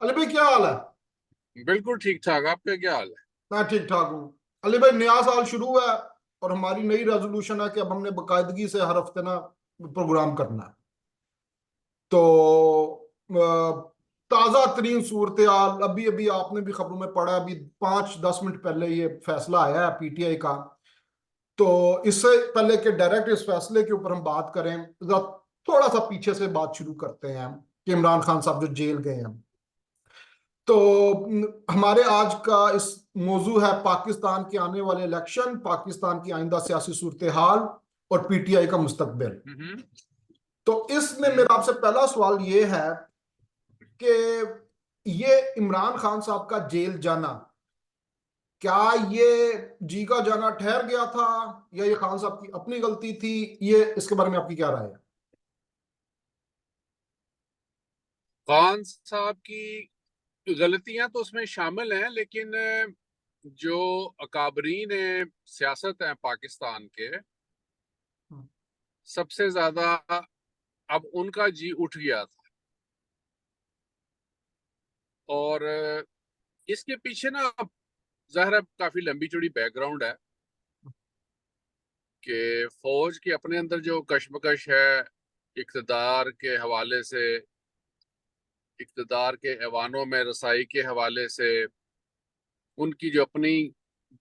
अली भाई क्या हाल है? बिल्कुल ठीक ठाक। आपका क्या हाल है? मैं ठीक ठाक हूँ। अली भाई नया साल शुरू हुआ है और हमारी नई रेजोल्यूशन है कि अब हमने बाकायदगी से हर हफ्ते ना प्रोग्राम करना है। तो ताज़ा तरीन सूरत हाल अभी अभी आपने भी खबरों में पढ़ा, अभी 5-10 मिनट पहले ये फैसला आया है पीटीआई का। तो इससे पहले कि डायरेक्ट इस फैसले के ऊपर हम बात करें, थोड़ा सा पीछे से बात शुरू करते हैं कि इमरान खान साहब जो जेल गए हैं। तो हमारे आज का इस मौजू है पाकिस्तान के आने वाले इलेक्शन, पाकिस्तान की आइंदा सियासी सूरत हाल और पीटीआई का मुस्तकबिल। हम्म। तो इसमें हम्म। मेरा आपसे पहला सवाल ये है कि ये इमरान खान साहब का जेल जाना, क्या ये जी का जाना ठहर गया था या ये खान साहब की अपनी गलती थी? ये इसके बारे में आपकी क्या राय है? खान साहब की गलतियां तो उसमें शामिल हैं, लेकिन जो अकाबरीन सियासत है पाकिस्तान के, सबसे ज्यादा अब उनका जी उठ गया था। और इसके पीछे ना ज़ाहिर है काफी लंबी चौड़ी बैकग्राउंड है कि फौज के अपने अंदर जो कशमकश है इक़्तिदार के हवाले से, इक़्तिदार के ऐवानों में रसाई के हवाले से, उनकी जो अपनी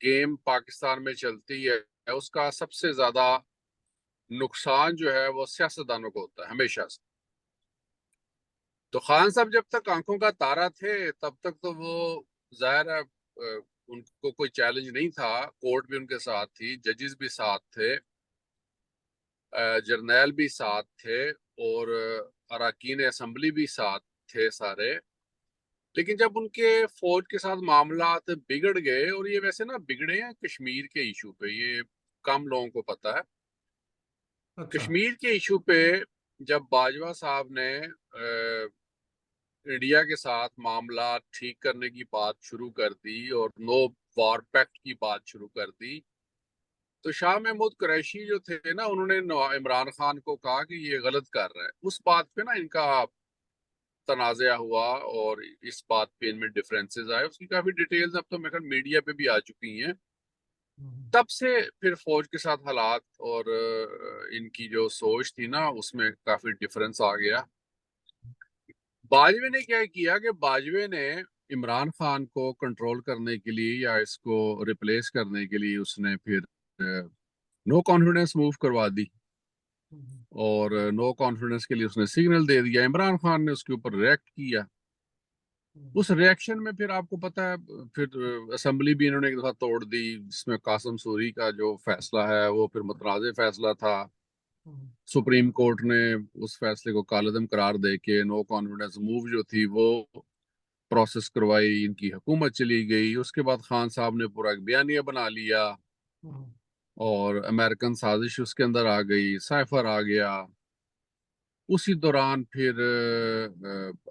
गेम पाकिस्तान में चलती है उसका सबसे ज्यादा नुकसान जो है वो सियासतदानों को होता है हमेशा से। तो खान साहब जब तक आंखों का तारा थे तब तक तो वो जाहिर है उनको कोई चैलेंज नहीं था। कोर्ट भी उनके साथ थी, जजेस भी साथ थे, जर्नैल भी साथ थे, और अरकान असम्बली भी साथ थे सारे। लेकिन जब उनके फौज के साथ मामलात बिगड़ गए, और ये वैसे ना बिगड़े हैं कश्मीर के इशू पे, ये कम लोगों को पता है। अच्छा। कश्मीर के इशू पे जब बाजवा साहब ने इंडिया के साथ मामला ठीक करने की बात शुरू कर दी और नो वॉर पैक्ट की बात शुरू कर दी, तो शाह महमूद कुरैशी जो थे ना, उन्होंने इमरान खान को कहा कि ये गलत कर रहा है। उस बात पे ना इनका तनाज़ा हुआ और इस बात पे इनमें डिफरेंसेस आए। उसकी काफी डिटेल्स अब तो मेरे ख्याल मीडिया पे भी आ चुकी हैं। तब से फिर फौज के साथ हालात और इनकी जो सोच थी ना उसमें काफी डिफरेंस आ गया। बाजवे ने क्या किया कि बाजवे ने इमरान खान को कंट्रोल करने के लिए या इसको रिप्लेस करने के लिए उसने फिर नो कॉन्फिडेंस मूव करवा दी, और नो कॉन्फिडेंस के लिए उसने सिग्नल दे दिया। इमरान खान ने उसके ऊपर रिएक्ट किया। उस रिएक्शन में फिर आपको पता है, फिर असेंबली भी इन्होंने एक दफा तोड़ दी, जिसमें कासम सूरी का जो फैसला है वो फिर मुतनाज़ फैसला था। सुप्रीम कोर्ट ने उस फैसले को कालअदम करार दे के नो कॉन्फिडेंस मूव जो थी वो प्रोसेस करवाई, इनकी हुकूमत चली गई। उसके बाद खान साहब ने पूरा एक बयानिया बना लिया और अमेरिकन साजिश उसके अंदर आ गई, साइफर आ गया। उसी दौरान फिर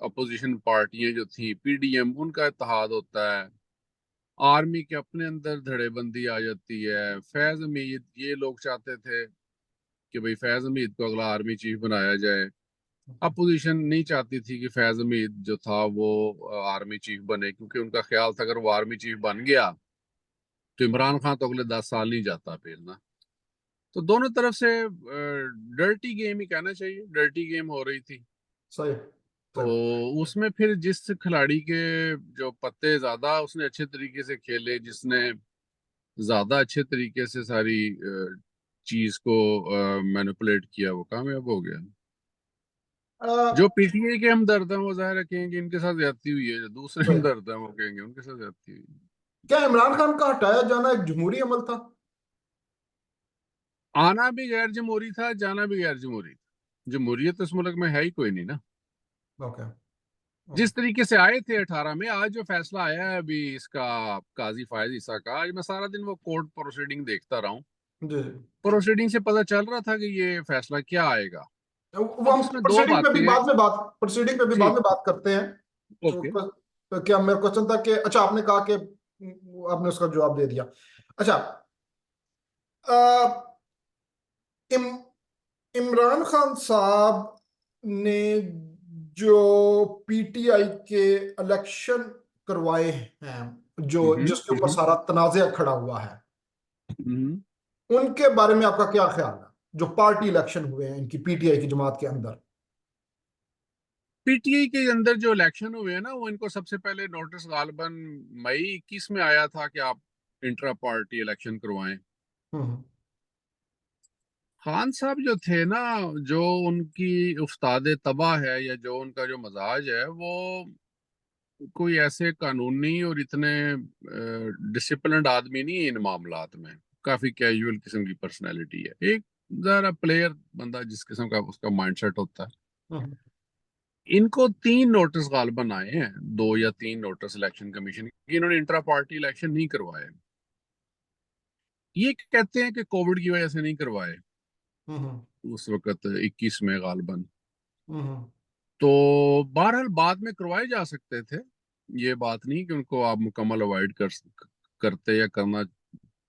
अपोजिशन पार्टियां जो थी, पीडीएम, उनका इत्तेहाद होता है। आर्मी के अपने अंदर धड़ेबंदी आ जाती है। फैज हमीद, ये लोग चाहते थे कि भाई फैज हमीद को अगला आर्मी चीफ बनाया जाए। अपोजिशन नहीं चाहती थी कि फैज हमीद जो था वो आर्मी चीफ बने, क्योंकि उनका ख्याल था अगर वो आर्मी चीफ बन गया तो इमरान खान तो अगले 10 साल नहीं जाता फिर ना। तो दोनों तरफ से डर्टी गेम ही कहना चाहिए, डर्टी गेम हो रही थी। सही। तो सही। उसमें फिर जिस खिलाड़ी के जो पत्ते ज्यादा उसने अच्छे तरीके से खेले, जिसने ज्यादा अच्छे तरीके से सारी चीज को मैनिपुलेट किया, वो कामयाब हो गया। जो अ, पीटीए के हमदर्द हैं वो जाहिर रखेंगे इनके साथ ज्यादती हुई है, जो दूसरे सही। हमदर्द हैं वो कहेंगे उनके साथ ज्यादती हुई है। क्या इमरान खान का हटाया जाना एक जमहूरी अमल था? आना भी गैर जमहूरी था, जाना भी गैर जमहूरी था। जमहूरियत इस मुल्क में है ही कोई नहीं ना। ओके। ओके। जिस तरीके से आए थे 18 में, आज जो फैसला आया है अभी इसका, काजी फायज ईसा का, आज मैं सारा दिन वो कोर्ट प्रोसीडिंग देखता रहा हूँ। जी। प्रोसीडिंग से पता चल रहा था कि ये फैसला क्या आएगा। वो अब हम उसमें दो प्रोसीडिंग पे भी बातें हैं। बाद में बात प्रोसीडिंग पे भी बाद ठीक। में बात करते हैं। ओके। तो क्या मेरा क्वेश्चन था कि अच्छा आपने कहा कि आपने उसका जवाब दे दिया। अच्छा। अ, इम, इमरान खान साहब ने जो पीटीआई के इलेक्शन करवाए हैं, जो हम्म जिसके ऊपर हम्म सारा तनाज़ा खड़ा हुआ है, हम्म। उनके बारे में आपका क्या ख्याल है? जो पार्टी इलेक्शन हुए हैं इनकी पीटीआई की जमात के अंदर। पीटीआई के अंदर जो इलेक्शन हुए हैं ना, वो इनको सबसे पहले नोटिस गालबन मई 21 में आया था कि आप इंट्रा पार्टी इलेक्शन करवाएं। हम्म खान साहब जो थे ना, जो उनकी उस्ताद तबाह है या जो उनका जो मजाज है, वो कोई ऐसे कानूनी और इतने डिसिप्लिन्ड आदमी नहीं है इन मामलात में। काफी कैजुअल किस्म की पर्सनैलिटी है, एक जरा प्लेयर बंदा जिस किस्म का उसका माइंडसेट होता है। हम्म इनको 3 नोटिस गालबन आए हैं, 2 या 3 नोटिस इलेक्शन कमीशन की, इन्होंने इंट्रा पार्टी इलेक्शन नहीं करवाए। ये कहते हैं कि कोविड की वजह से नहीं करवाए हम्म उस वक्त 21 में गालबन। हम्म तो बहरहाल बाद में करवाए जा सकते थे, ये बात नहीं कि उनको आप मुकम्मल अवॉइड करते या करना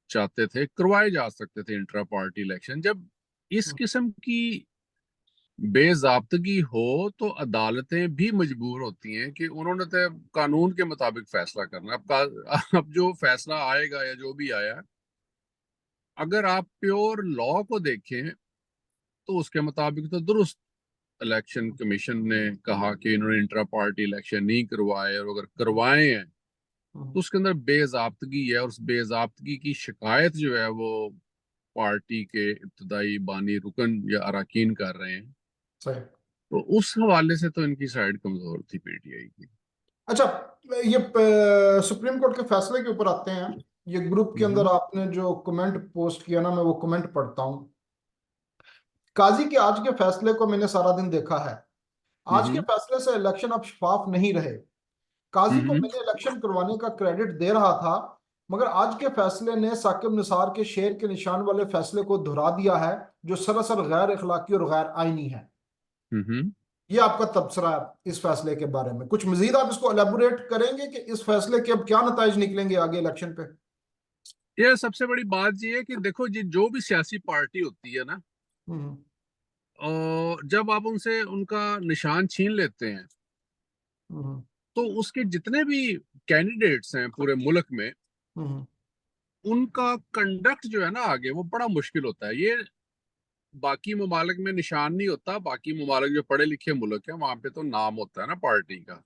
चाहते थे, करवाए जा सकते थे इंट्रा पार्टी इलेक्शन। जब इस हम्म, किस्म की बेजाब्तगी हो तो अदालतें भी मजबूर होती हैं कि उन्होंने तो कानून के मुताबिक फैसला करना। अब जो फैसला आएगा या जो भी आया, अगर आप प्योर लॉ को देखें तो उसके मुताबिक तो दुरुस्त इलेक्शन कमीशन ने कहा कि इन्होंने इंट्रा पार्टी इलेक्शन नहीं करवाए, और अगर करवाए हैं तो हम्म, उसके अंदर बेजाब्तगी है, और उस बेजाब्तगी की शिकायत जो है वो पार्टी के इब्तदाई बानी रुकन या अरकान कर रहे हैं। सही। तो उस हवाले से तो इनकी साइड कमजोर थी पीटीआई की। अच्छा, ये सुप्रीम कोर्ट के फैसले के ऊपर आते हैं। ये ग्रुप के अंदर हम्म आपने जो कमेंट पोस्ट किया ना, मैं वो कमेंट पढ़ता हूँ। काजी के आज के फैसले को मैंने सारा दिन देखा है। आज के हम्म फैसले से इलेक्शन अब शफाफ नहीं रहे। काजी को हम्म मैंने इलेक्शन करवाने का क्रेडिट दे रहा था, मगर आज के फैसले ने साकिब निसार के शेर के निशान वाले फैसले को दोहरा दिया है, जो सरासर गैर अखलाकी और गैर आईनी है। हम्म। ये आपका तबसरा है इस फैसले के बारे में। कुछ मजीद आप इसको एलेबोरेट करेंगे कि इस फैसले के अब क्या नताइज निकलेंगे आगे इलेक्शन पे? ये सबसे बड़ी बात ये है कि देखो जी, जो भी सियासी पार्टी होती है ना, हम्म और जब आप उनसे उनका निशान छीन लेते हैं, हम्म तो उसके जितने भी कैंडिडेट्स हैं पूरे मुल्क में, हम्म उनका कंडक्ट जो है ना आगे, वो बड़ा मुश्किल होता है। ये बाकी ममालिक में निशान नहीं होता। बाकी ममालिक जो पढ़े लिखे मुल्क है, वहां पे तो नाम होता है ना, पार्टी का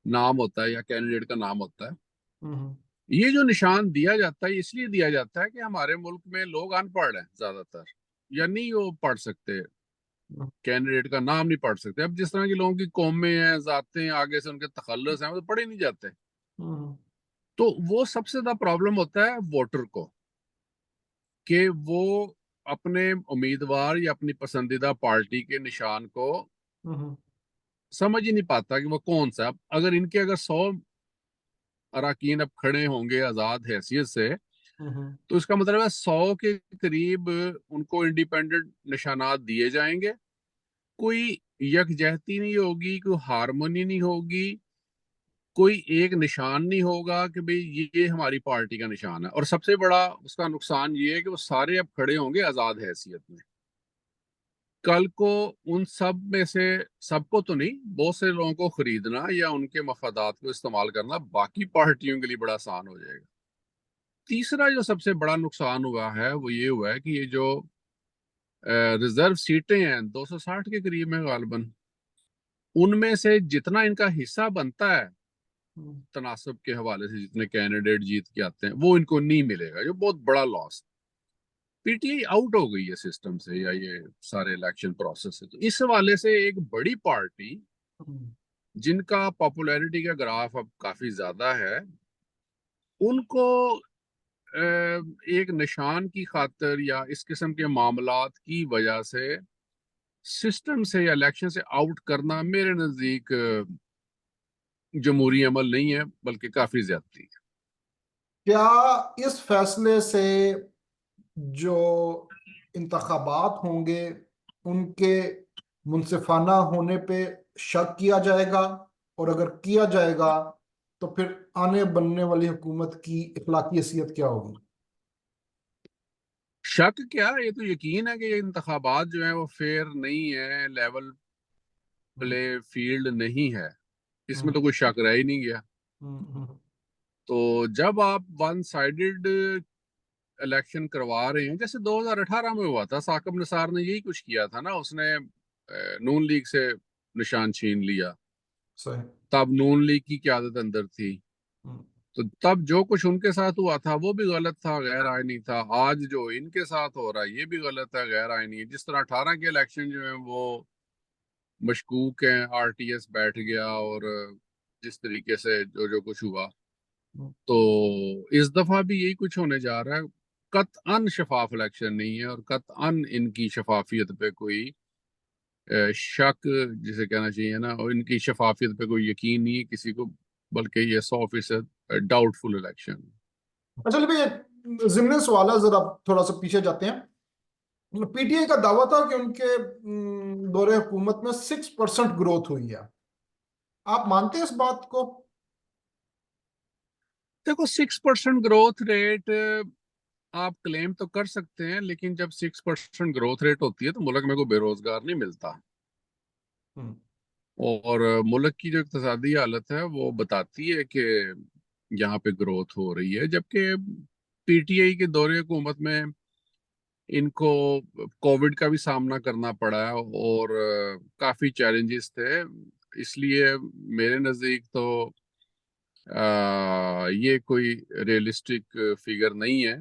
नाम होता है या कैंडिडेट का नाम होता है। हम्म ये जो निशान दिया जाता है, इसलिए दिया जाता है कि हमारे मुल्क में लोग अनपढ़ हैं ज्यादातर, या नहीं वो पढ़ सकते, कैंडिडेट का नाम नहीं पढ़ सकते। अब जिस तरह के लोगों की कौमें हैं, जातें हैं, आगे से उनके तखल्लुस हैं, वो तो पढ़े नहीं जाते। हम्म तो वो सबसे ज्यादा प्रॉब्लम होता है वोटर को, कि वो अपने उम्मीदवार या अपनी पसंदीदा पार्टी के निशान को हम्म समझ ही नहीं पाता कि वो कौन सा। अब अगर इनके अगर 100 अरकान अब खड़े होंगे आजाद हैसियत से, हम्म तो इसका मतलब है 100 के करीब उनको इंडिपेंडेंट निशानात दिए जाएंगे। कोई यकजहती नहीं होगी, कोई हारमोनी नहीं होगी, कोई एक निशान नहीं होगा कि भाई ये हमारी पार्टी का निशान है। और सबसे बड़ा उसका नुकसान ये है कि वो सारे अब खड़े होंगे आजाद हैसियत में। कल को उन सब में से सबको तो नहीं, बहुत से लोगों को खरीदना या उनके मफादात को इस्तेमाल करना बाकी पार्टियों के लिए बड़ा आसान हो जाएगा। तीसरा जो सबसे बड़ा नुकसान हुआ है वो ये हुआ है कि ये जो रिजर्व सीटें हैं 260 के करीब में गालबन, उनमें से जितना इनका हिस्सा बनता है हम्म तनासब के हवाले से, जितने कैंडिडेट जीत के आते हैं, वो इनको नहीं मिलेगा, जो बहुत बड़ा लॉस। पीटीआई आउट हो गई है सिस्टम से या ये सारे इलेक्शन प्रोसेस से। तो इस हवाले से एक बड़ी पार्टी हम्म जिनका पॉपुलैरिटी का ग्राफ अब काफी ज्यादा है, उनको एक निशान की खातिर या इस किस्म के मामलात की वजह से सिस्टम से या इलेक्शन से आउट करना मेरे नजदीक जमहूरी अमल नहीं है, बल्कि काफी ज्यादती है। क्या इस फैसले से जो इंतखाबात होंगे उनके मुनसिफाना होने पे शक किया जाएगा? और अगर किया जाएगा तो फिर आने बनने वाली हुकूमत की इखलाकी हैसियत क्या होगी? शक क्या, ये तो यकीन है कि ये इंतखाबात जो है वो फेयर नहीं है, लेवल प्ले फील्ड नहीं है, इसमें तो कोई शक रह ही नहीं गया। तो जब आप वन साइडेड इलेक्शन करवा रहे हैं, जैसे 2018 में हुआ था, साकिब निसार ने यही कुछ किया था ना, उसने नून लीग से निशान छीन लिया। सही। तब नून लीग की क्यादत अंदर थी, तो तब जो कुछ उनके साथ हुआ था वो भी गलत था, गैर आईनी था। आज जो इनके साथ हो रहा है ये भी गलत है, गैर आईनी है। जिस तरह 18 के इलेक्शन जो है वो मशकूक हैं, आरटीएस बैठ गया, और जिस तरीके से जो जो कुछ हुआ, तो इस दफा भी यही कुछ होने जा रहा है। कतअन शफाफ इलेक्शन नहीं है, और कतअन इनकी शफाफियत पे कोई शक जिसे कहना चाहिए ना, और इनकी शफाफियत पे कोई यकीन नहीं है किसी को, बल्कि ये 100% डाउटफुल इलेक्शन। अच्छा भाई, जिमनी सवाल है, जरा थोड़ा सा पीछे जाते हैं। पीटीआई का दावा था कि उनके दौरे हुकूमत में 6% ग्रोथ हुई है। आप मानते हैं इस बात को? देखो, 6% ग्रोथ रेट आप क्लेम तो कर सकते हैं, लेकिन जब 6% ग्रोथ रेट होती है तो मुल्क में कोई बेरोजगार नहीं मिलता, हम्म। और मुल्क की जो इक्तिसादी हालत है वो बताती है कि यहाँ पे ग्रोथ हो रही है। जबकि पीटीआई के दौरे हुकूमत में इनको कोविड का भी सामना करना पड़ा है, और काफी चैलेंजेस थे। इसलिए मेरे नजदीक तो ये कोई रियलिस्टिक फिगर नहीं है।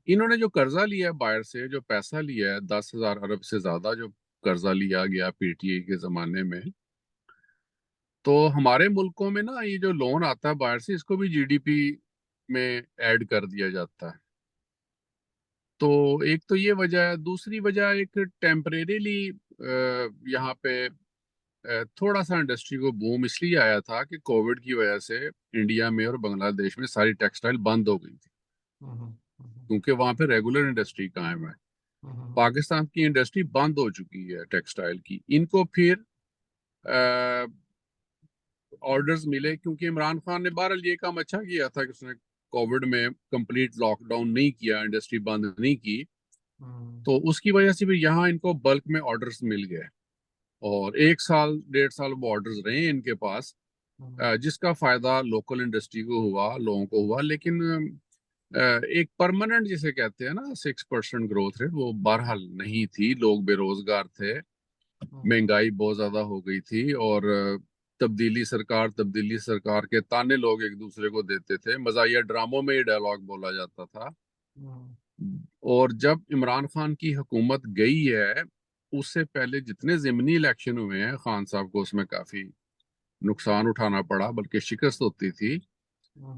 इन्होंने जो कर्जा लिया है बाहर से, जो पैसा लिया है 10,000 अरब से ज्यादा जो कर्जा लिया गया पीटीआई के जमाने में, तो हमारे मुल्कों में ना ये जो लोन आता है बाहर से, इसको भी जीडीपी में ऐड कर दिया जाता है। तो एक तो ये वजह है। दूसरी वजह, एक टेम्परेरीली यहाँ पे थोड़ा सा इंडस्ट्री को बूम इसलिए आया था कि कोविड की वजह से इंडिया में और बांग्लादेश में सारी टेक्सटाइल बंद हो गई थी, क्योंकि वहां पे रेगुलर इंडस्ट्री कायम है। पाकिस्तान की इंडस्ट्री बंद हो चुकी है टेक्सटाइल की। इनको फिर ऑर्डर्स मिले, क्योंकि इमरान खान ने बहरहाल ये काम अच्छा किया था कि उसने कोविड में कंप्लीट लॉकडाउन नहीं किया, इंडस्ट्री बंद नहीं की। तो उसकी वजह से भी यहाँ इनको बल्क में ऑर्डर्स मिल गए, और 1 साल 1.5 साल वो ऑर्डर्स रहे इनके पास, जिसका फायदा लोकल इंडस्ट्री को हुआ, लोगों को हुआ। लेकिन एक परमानेंट जिसे कहते हैं ना 6% ग्रोथ रेट, वो बहरहाल नहीं थी। लोग बेरोजगार थे, महंगाई बहुत ज्यादा हो गई थी, और तब्दीली सरकार के ताने लोग एक दूसरे को देते थे। मजाहिया ड्रामों में ये डायलॉग बोला जाता था। और जब इमरान खान की हुकूमत गई है, उससे पहले जितने जिमनी इलेक्शन हुए हैं, खान साहब को उसमें काफी नुकसान उठाना पड़ा, बल्कि शिकस्त होती थी।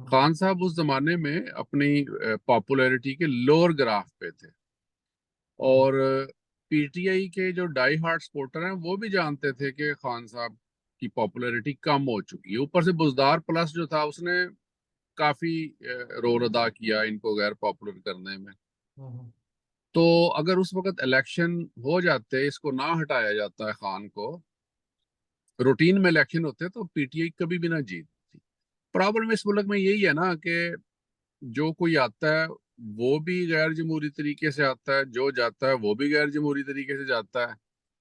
खान साहब उस जमाने में अपनी पॉपुलैरिटी के लोअर ग्राफ पे थे, और पीटीआई के जो डाई हार्ट सपोर्टर हैं वो भी जानते थे कि खान साहब की पॉपुलैरिटी कम हो चुकी है। ऊपर से बुजदार प्लस जो था, उसने काफी रोल अदा किया इनको गैर पॉपुलर करने में। तो अगर उस वक्त इलेक्शन हो जाते, इसको ना हटाया जाता है खान को, रूटीन में इलेक्शन होते, तो पीटीआई कभी भी ना जीतती। प्रॉब्लम इस मुल्क में यही है ना कि जो कोई आता है वो भी गैर जमहूरी तरीके से आता है, जो जाता है वो भी गैर जमहूरी तरीके से जाता है।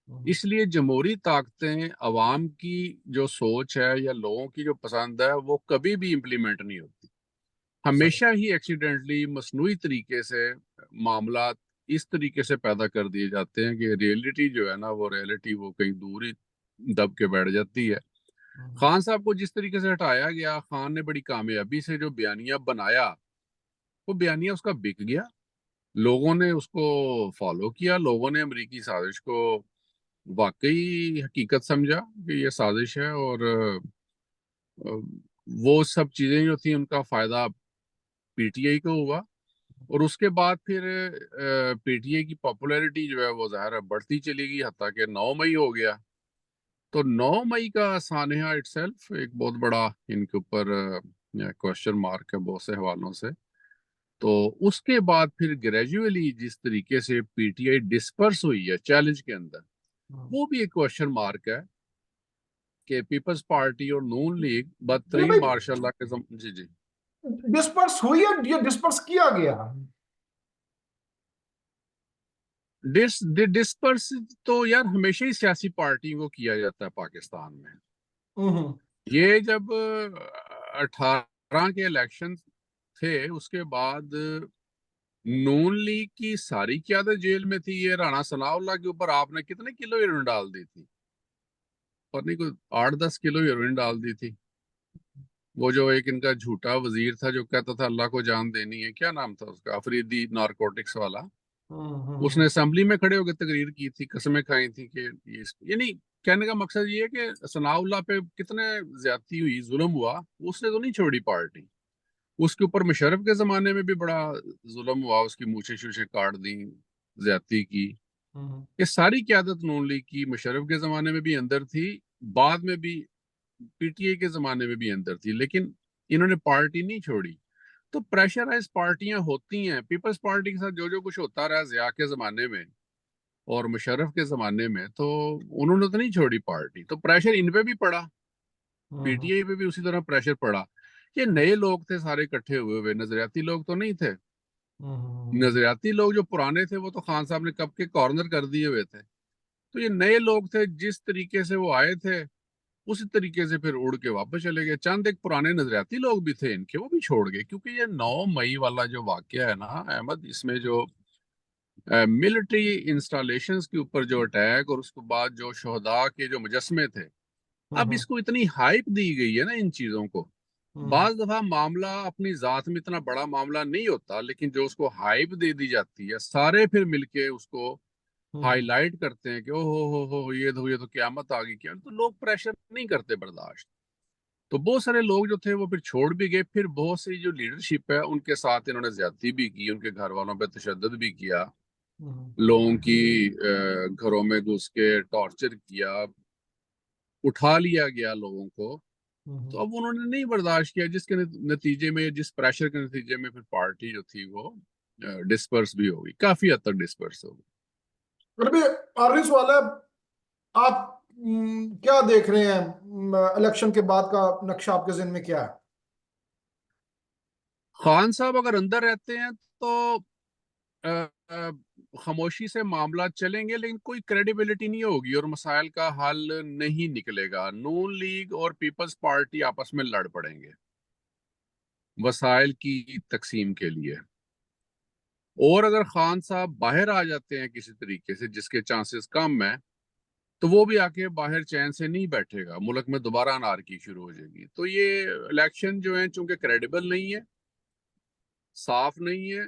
इसलिए जमहूरी ताकतें, अवाम की जो सोच है या लोगों की जो पसंद है, वो कभी भी इम्प्लीमेंट नहीं होती। सही। हमेशा ही एक्सीडेंटली, मसनूई तरीके से मामला इस तरीके से पैदा कर दिए जाते हैं कि रियलिटी जो है ना, वो रियलिटी वो कहीं दूर ही दब के बैठ जाती है। खान साहब को जिस तरीके से हटाया गया, खान ने बड़ी कामयाबी से जो बयानिया बनाया, वो बयानिया उसका बिक गया। लोगों ने उसको फॉलो किया, लोगों ने अमेरिकी साजिश को वाकई हकीकत समझा कि ये साजिश है, और वो सब चीजें जो थी उनका फायदा पीटीआई को हुआ। और उसके बाद फिर पीटीआई की पॉपुलैरिटी जो है वो ज़ाहिर है बढ़ती चली गई, हत्ता कि 9 मई हो गया। तो 9 मई का सानहा इटसेल्फ एक बहुत बड़ा इनके ऊपर क्वेश्चन मार्क है बहुत से हवालों से। तो उसके बाद फिर ग्रेजुअली जिस तरीके से पीटीआई डिस्पर्स हुई है चैलेंज के अंदर, वो भी एक क्वेश्चन मार्क है कि पीपल्स पार्टी और नून लीग चलो बदतरीन भाई, मार्शल के जी जी। डिस्पर्स हुई है या डिस्पर्स किया गया? डिस्पर्स तो यार हमेशा ही सियासी पार्टियों को किया जाता है पाकिस्तान में। हम्म ये जब 18 के इलेक्शन थे उसके बाद नून लीग की सारी क़यादत जेल में थी। ये राणा सनाउल्लाह के ऊपर आपने कितने किलो हीरोइन डाल दी थी? और नहीं कोई 8-10 किलो हीरोइन डाल दी थी। वो जो एक इनका झूठा वजीर था जो कहता था अल्लाह को जान देनी है, क्या नाम था उसका, अफरीदी नारकोटिक्स वाला, उसने असेंबली में खड़े होकर तकरीर की थी, कसमें खाई थी कि ये नहीं। कहने का मकसद ये है कि सनाउल्लाह पे कितने ज्यादती हुई, जुल्म हुआ, उसने तो नहीं छोड़ी पार्टी। उसके ऊपर मुशर्रफ के जमाने में भी बड़ा जुल्म हुआ, उसकी मूछें शूछें काट दी, ज्यादती की। ये सारी क़यादत नून लीग की मुशर्रफ के जमाने में भी अंदर थी, बाद में भी पीटीआई के जमाने में भी अंदर थी, लेकिन इन्होंने पार्टी नहीं छोड़ी। तो प्रेशराइज पार्टियां होती हैं। पीपल्स पार्टी के साथ जो जो कुछ होता रहा ज़िया के जमाने में और मुशर्रफ के जमाने में, तो उन्होंने तो नहीं छोड़ी पार्टी, तो प्रेशर इन पे भी पड़ा, पीटीआई पे भी उसी तरह प्रेशर पड़ा। ये नए लोग थे सारे इकट्ठे हुए हुए, नजरियाती लोग तो नहीं थे। नजरियाती लोग जो पुराने थे वो तो खान साहब ने कब के कॉर्नर कर दिए हुए थे। तो ये नए लोग थे, जिस तरीके से वो आए थे उसी तरीके से फिर उड़ के वापस चले गए। चंद एक पुराने नजरियाती लोग भी थे इनके, वो भी छोड़ गए। क्योंकि ये 9 मई वाला जो वाकया है ना अहमद, इसमें जो मिलिट्री इंस्टॉलेशंस के ऊपर जो अटैक और उसके बाद जो शहदा के जो मुजस्मे थे, अब इसको इतनी हाइप दी गई है ना इन चीजों को। बाज दफा मामला अपनी जात में इतना बड़ा मामला नहीं होता, लेकिन जो उसको हाइप दे दी जाती है, सारे फिर मिलके उसको हाईलाइट करते हैं कि ओ हो ये तो क्यामत आ गई क्या। तो लोग प्रेशर नहीं करते बर्दाश्त। तो बहुत सारे लोग जो थे वो फिर छोड़ भी गए। फिर बहुत सी जो लीडरशिप है उनके साथ इन्होंने ज्यादती भी की, उनके घर वालों पे तशद्दुद भी किया, लोगों की घरों में घुस के टॉर्चर किया, उठा लिया गया लोगों को। तो अब उन्होंने नहीं बर्दाश्त किया, जिसके नतीजे में, जिस प्रेशर के नतीजे में फिर पार्टी जो थी वो डिस्पर्स भी होगी, काफी हद तक डिस्पर्स होगी। अभी आखिरी सवाल है, आप क्या देख रहे हैं इलेक्शन के बाद का नक्शा आपके ज़हन में क्या है? खान साहब अगर अंदर रहते हैं तो अ, अ, खामोशी से मामला चलेंगे, लेकिन कोई क्रेडिबिलिटी नहीं होगी और मसाइल का हल नहीं निकलेगा। नून लीग और पीपल्स पार्टी आपस में लड़ पड़ेंगे वसाइल की तकसीम के लिए। और अगर खान साहब बाहर आ जाते हैं किसी तरीके से, जिसके चांसेस कम है, तो वो भी आके बाहर चैन से नहीं बैठेगा, मुल्क में दोबारा अनारकी शुरू हो जाएगी। तो ये इलेक्शन जो है चूंकि क्रेडिबल नहीं है, साफ नहीं है,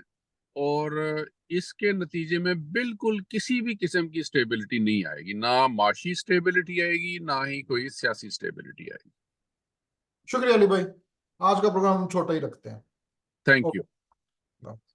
और इसके नतीजे में बिल्कुल किसी भी किस्म की स्टेबिलिटी नहीं आएगी, ना माशी स्टेबिलिटी आएगी, ना ही कोई सियासी स्टेबिलिटी आएगी। शुक्रिया अली भाई, आज का प्रोग्राम हम छोटा ही रखते हैं। Thank you. ओके।